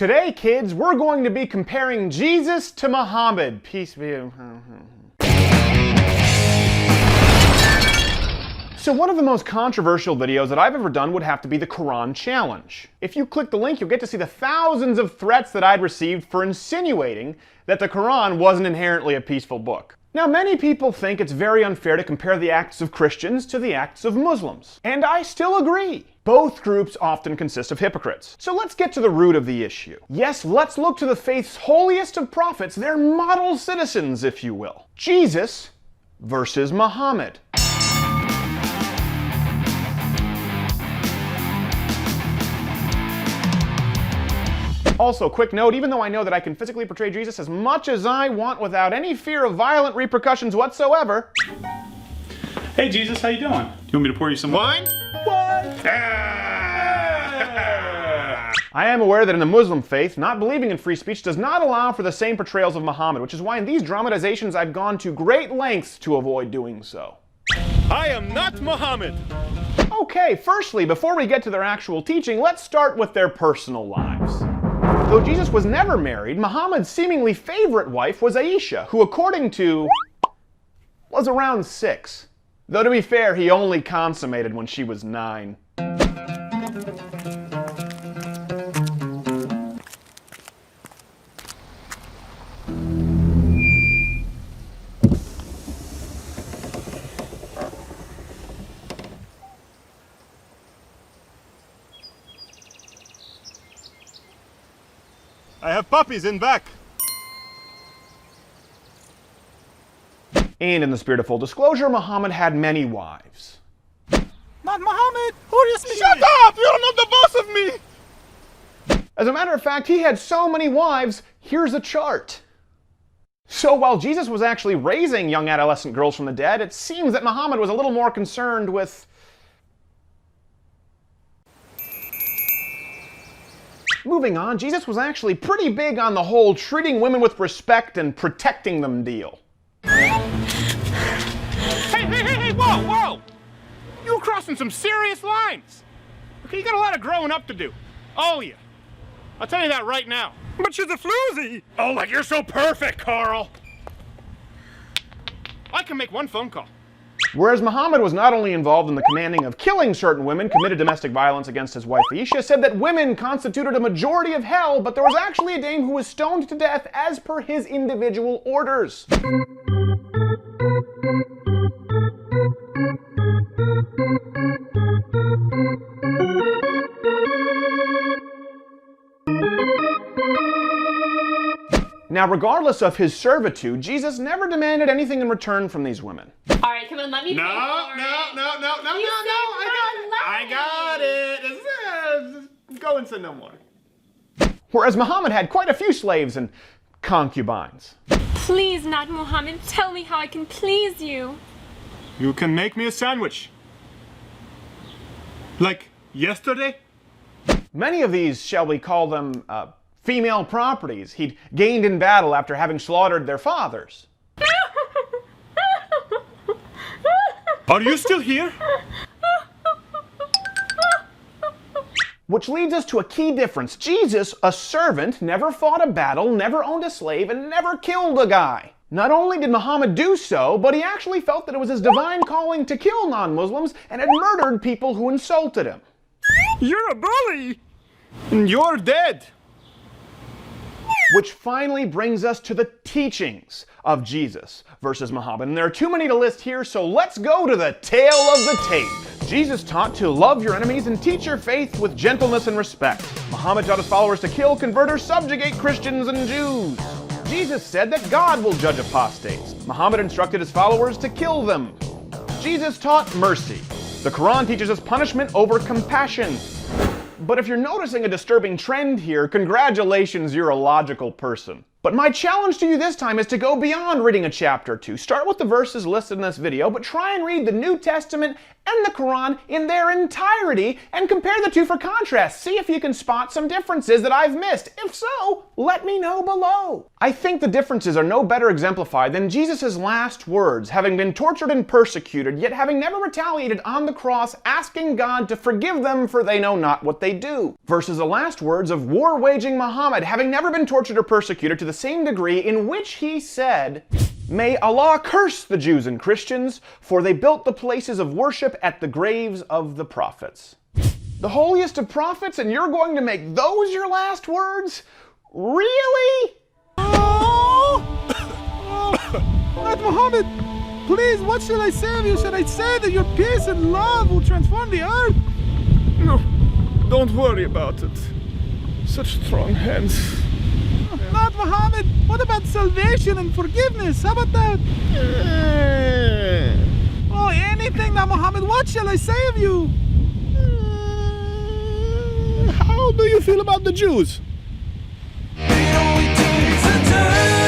Today, kids, we're going to be comparing Jesus to Muhammad. Peace be with him. So one of the most controversial videos that I've ever done would have to be the Quran challenge. If you click the link, you'll get to see the thousands of threats that I'd received for insinuating that the Quran wasn't inherently a peaceful book. Now, many people think it's very unfair to compare the acts of Christians to the acts of Muslims. And I still agree. Both groups often consist of hypocrites. So let's get to the root of the issue. Yes, let's look to the faith's holiest of prophets, their model citizens, if you will. Jesus versus Muhammad. Also, quick note, even though I know that I can physically portray Jesus as much as I want without any fear of violent repercussions whatsoever. Hey Jesus, how you doing? You want me to pour you some wine? What? I am aware that in the Muslim faith, not believing in free speech does not allow for the same portrayals of Muhammad, which is why in these dramatizations I've gone to great lengths to avoid doing so. I am not Muhammad! Okay, firstly, before we get to their actual teaching, let's start with their personal lives. Though Jesus was never married, Muhammad's seemingly favorite wife was Aisha, who according to was around 6. Though to be fair, he only consummated when she was 9. I have puppies in back. And in the spirit of full disclosure, Muhammad had many wives. Not Muhammad! Who are you speaking? Shut up! You don't know the boss of me! As a matter of fact, he had so many wives, here's a chart. So while Jesus was actually raising young adolescent girls from the dead, it seems that Muhammad was a little more concerned with moving on. Jesus was actually pretty big on the whole treating women with respect and protecting them deal. Hey, whoa! You're crossing some serious lines. Okay, you got a lot of growing up to do. All you. I'll tell you that right now. But she's a floozy. Oh, like you're so perfect, Carl. I can make one phone call. Whereas Muhammad was not only involved in the commanding of killing certain women, committed domestic violence against his wife Aisha, said that women constituted a majority of hell, but there was actually a dame who was stoned to death as per his individual orders. Now, regardless of his servitude, Jesus never demanded anything in return from these women. All right, come on, let me. No, I got it. Go and say no more. Whereas Muhammad had quite a few slaves and concubines. Please, not Muhammad. Tell me how I can please you. You can make me a sandwich. Like yesterday? Many of these, shall we call them, female properties he'd gained in battle after having slaughtered their fathers. Are you still here? Which leads us to a key difference. Jesus, a servant, never fought a battle, never owned a slave, and never killed a guy. Not only did Muhammad do so, but he actually felt that it was his divine calling to kill non-Muslims and had murdered people who insulted him. You're a bully! And you're dead! Which finally brings us to the teachings of Jesus versus Muhammad. And there are too many to list here, so let's go to the tail of the tape. Jesus taught to love your enemies and teach your faith with gentleness and respect. Muhammad taught his followers to kill, convert, or subjugate Christians and Jews. Jesus said that God will judge apostates. Muhammad instructed his followers to kill them. Jesus taught mercy. The Quran teaches us punishment over compassion. But if you're noticing a disturbing trend here, congratulations, you're a logical person. But my challenge to you this time is to go beyond reading a chapter or two. Start with the verses listed in this video, but try and read the New Testament and the Quran in their entirety and compare the two for contrast. See if you can spot some differences that I've missed. If so, let me know below. I think the differences are no better exemplified than Jesus' last words, having been tortured and persecuted, yet having never retaliated on the cross, asking God to forgive them for they know not what they do. Versus the last words of war-waging Mahomet, having never been tortured or persecuted to the same degree, in which he said, "May Allah curse the Jews and Christians, for they built the places of worship at the graves of the prophets." The holiest of prophets, and you're going to make those your last words? Really? Not Mahomet! Please, what shall I say of you? Should I say that your peace and love will transform the earth? No, don't worry about it. Such strong hands. Not Mahomet! What about salvation and forgiveness? How about that? Oh, anything now, Mahomet. What shall I say of you? How do you feel about the Jews? It only takes a turn.